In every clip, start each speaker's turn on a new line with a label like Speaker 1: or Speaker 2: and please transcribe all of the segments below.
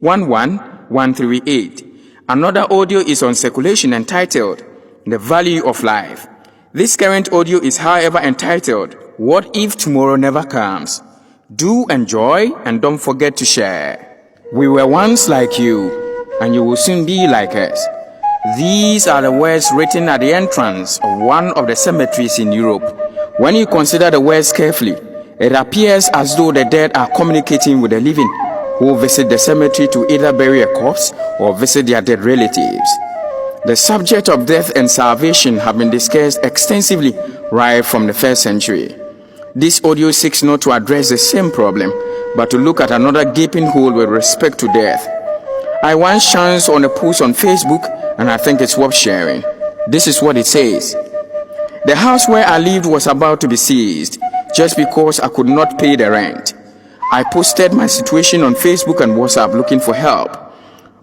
Speaker 1: 11138. Another audio is on circulation entitled The Value of Life. This current audio is, however, entitled What If Tomorrow Never Comes? Do enjoy and don't forget to share. We were once like you, and you will soon be like us. These are the words written at the entrance of one of the cemeteries in Europe. When you consider the words carefully, it appears as though the dead are communicating with the living, who visit the cemetery to either bury a corpse or visit their dead relatives. The subject of death and salvation have been discussed extensively right from the first century. This audio seeks not to address the same problem, but to look at another gaping hole with respect to death. I once chanced on a post on Facebook, and I think it's worth sharing. This is what it says. The house where I lived was about to be seized just because I could not pay the rent. I posted my situation on Facebook and WhatsApp looking for help,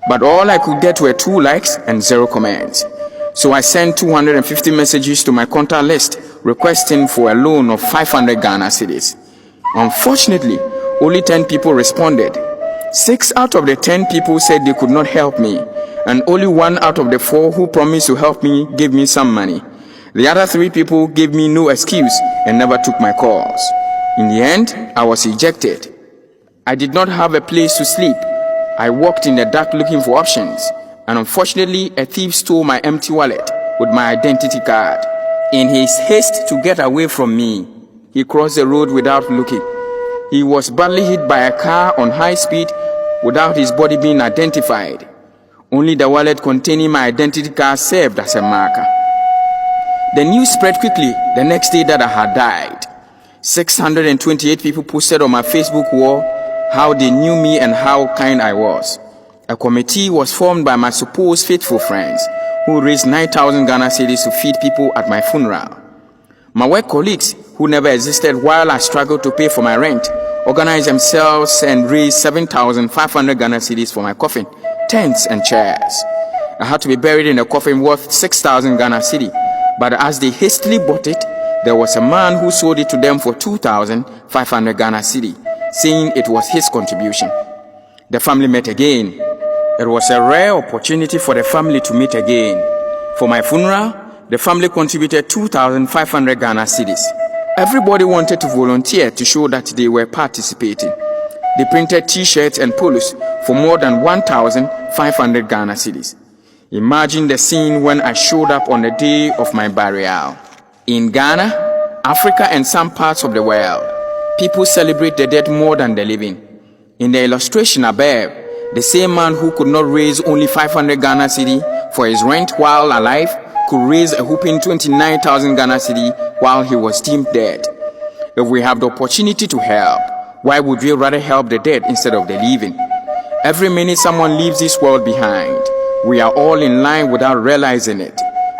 Speaker 1: but all I could get were 2 likes and 0 comments. So I sent 250 messages to my contact list requesting for a loan of 500 Ghana cedis. Unfortunately, only 10 people responded. 6 out of the 10 people said they could not help me, and only 1 out of the 4 who promised to help me gave me some money. The other 3 people gave me no excuse and never took my calls. In the end, I was ejected. I did not have a place to sleep. I walked in the dark looking for options, and unfortunately, a thief stole my empty wallet with my identity card. In his haste to get away from me, he crossed the road without looking. He was badly hit by a car on high speed without his body being identified. Only the wallet containing my identity card served as a marker. The news spread quickly the next day that I had died. 628 people posted on my Facebook wall how they knew me and how kind I was. A committee was formed by my supposed faithful friends who raised 9,000 Ghana cedis to feed people at my funeral. My work colleagues, who never existed while I struggled to pay for my rent, organized themselves and raised 7,500 Ghana cedis for my coffin, tents and chairs. I had to be buried in a coffin worth 6,000 Ghana cedi, but as they hastily bought it, there was a man who sold it to them for 2,500 Ghana cedi, saying it was his contribution. The family met again. It was a rare opportunity for the family to meet again. For my funeral, the family contributed 2,500 Ghana cedis. Everybody wanted to volunteer to show that they were participating. They printed t-shirts and polos for more than 1,500 Ghana cedis. Imagine the scene when I showed up on the day of my burial. In Ghana, Africa, and some parts of the world, people celebrate the dead more than the living. In the illustration above, the same man who could not raise only 500 Ghana cedi for his rent while alive could raise a whopping 29,000 Ghana cedi while he was deemed dead. If we have the opportunity to help, why would we rather help the dead instead of the living? Every minute someone leaves this world behind, we are all in line without realizing it.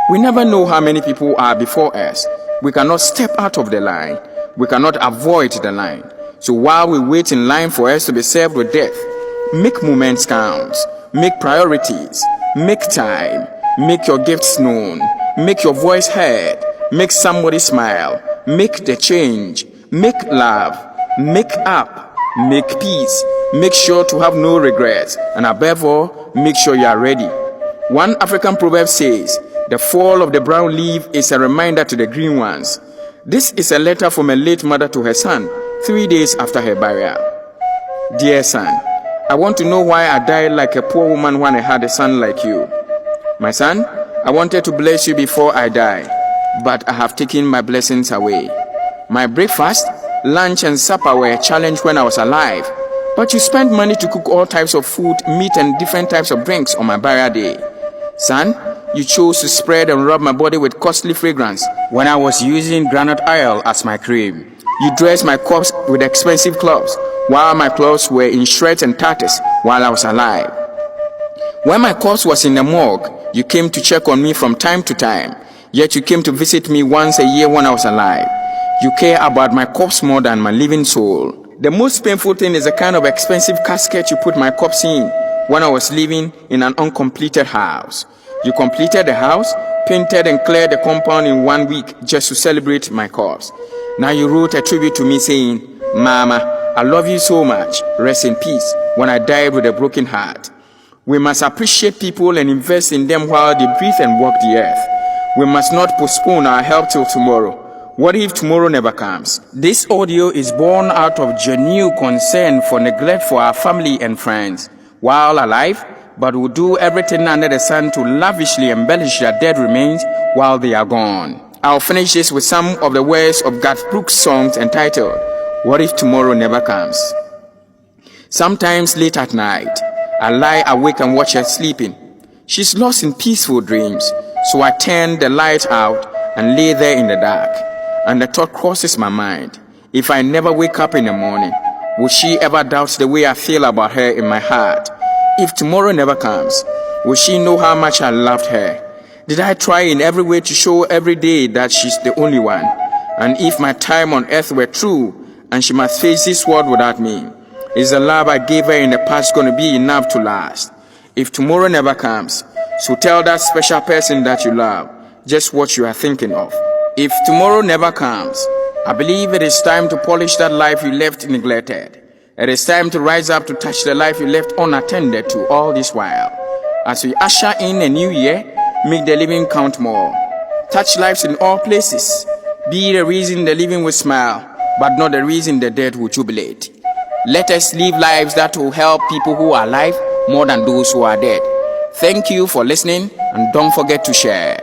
Speaker 1: We never know how many people are before us. We cannot step out of the line. We cannot avoid the line. So while we wait in line for us to be served with death, make moments count, make priorities, make time, make your gifts known, make your voice heard, make somebody smile, make the change, make love, make up, make peace, make sure to have no regrets, and above all, make sure you are ready. One African proverb says, the fall of the brown leaf is a reminder to the green ones. This is a letter from a late mother to her son, 3 days after her burial. Dear son, I want to know why I died like a poor woman when I had a son like you. My son, I wanted to bless you before I die, but I have taken my blessings away. My breakfast, lunch, and supper were a challenge when I was alive, but you spent money to cook all types of food, meat, and different types of drinks on my burial day. Son, you chose to spread and rub my body with costly fragrance when I was using granite oil as my cream. You dressed my corpse with expensive clothes, while my clothes were in shreds and tatters while I was alive. When my corpse was in the morgue, you came to check on me from time to time, yet you came to visit me once a year when I was alive. You care about my corpse more than my living soul. The most painful thing is the kind of expensive casket you put my corpse in when I was living in an uncompleted house. You completed the house, painted and cleared the compound in 1 week just to celebrate my corpse. Now you wrote a tribute to me saying, Mama, I love you so much. Rest in peace. When I died with a broken heart. We must appreciate people and invest in them while they breathe and walk the earth. We must not postpone our help till tomorrow. What if tomorrow never comes? This audio is born out of genuine concern for neglect for our family and friends while alive, but will do everything under the sun to lavishly embellish their dead remains while they are gone. I'll finish this with some of the words of Garth Brooks' songs entitled, What If Tomorrow Never Comes? Sometimes late at night, I lie awake and watch her sleeping. She's lost in peaceful dreams, so I turn the light out and lay there in the dark. And the thought crosses my mind, if I never wake up in the morning, will she ever doubt the way I feel about her in my heart? If tomorrow never comes, will she know how much I loved her? Did I try in every way to show every day that she's the only one? And if my time on earth were true, and she must face this world without me, is the love I gave her in the past going to be enough to last? If tomorrow never comes, so tell that special person that you love just what you are thinking of. If tomorrow never comes, I believe it is time to polish that life you left neglected. It is time to rise up to touch the life you left unattended to all this while. As we usher in a new year, make the living count more. Touch lives in all places. Be the reason the living will smile, but not the reason the dead will jubilate. Let us live lives that will help people who are alive more than those who are dead. Thank you for listening, and don't forget to share.